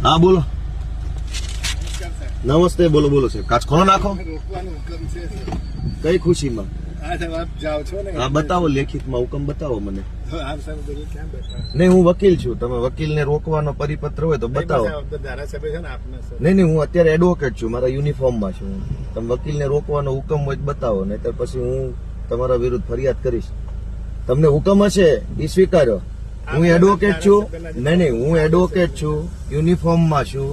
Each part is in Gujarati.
હા બોલો. નમસ્તે. બોલો બોલો સાહેબ. કાચ ખોલો નાખો. કઈ ખુશીમાં? હા બતાવો, લેખિતમાં હુકમ બતાવો મને. નહીં, હું વકીલ છું. તમે વકીલને રોકવાનો પરિપત્ર હોય તો બતાવો. નહીં, હું અત્યારે એડવોકેટ છું, મારા યુનિફોર્મમાં છું. તમે વકીલને રોકવાનો હુકમ હોય તો બતાવો, નહીતર પછી હું તમારા વિરુદ્ધ ફરિયાદ કરીશ. તમને હુકમ હશે એ સ્વીકારો. હું એડવોકેટ છું. નહીં, હું એડવોકેટ છું, યુનિફોર્મમાં છું.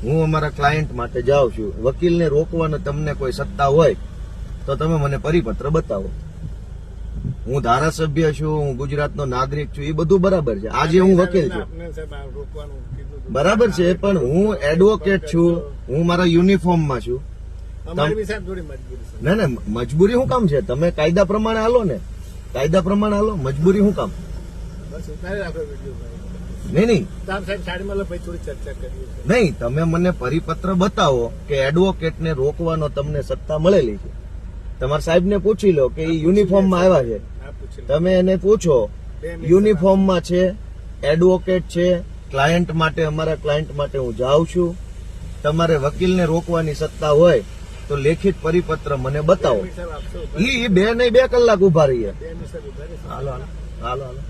હું અમારા ક્લાયન્ટ માટે જાઉં છું. વકીલને રોકવાનો તમને કોઈ સત્તા હોય તો તમે મને પરિપત્ર બતાવો. હું ધારાસભ્ય છું, હું ગુજરાતનો નાગરિક છું, એ બધું બરાબર છે. આજે હું વકીલ છું, બરાબર છે, પણ હું એડવોકેટ છું, હું મારા યુનિફોર્મમાં છું. ના ના, મજબૂરી શું કામ છે? તમે કાયદા પ્રમાણે હાલો ને, કાયદા પ્રમાણે હાલો. મજબૂરી શું કામ? નહીં, નહીં, તમે મને પરિપત્ર બતાવો કે એડવોકેટને રોકવાનો તમને સત્તા મળેલી છે. તમારા સાહેબને પૂછી લો કે એ યુનિફોર્મમાં આવ્યા છે. તમે એને પૂછો, યુનિફોર્મમાં છે, એડવોકેટ છે, ક્લાયન્ટ માટે, અમારા ક્લાયન્ટ માટે હું જાઉં છું. તમારે વકીલને રોકવાની સત્તા હોય તો લેખિત પરિપત્ર મને બતાવો. એ 2 નહીં 2 કલાક ઉભા રહીએ. હાલો હાલો હાલો હાલો.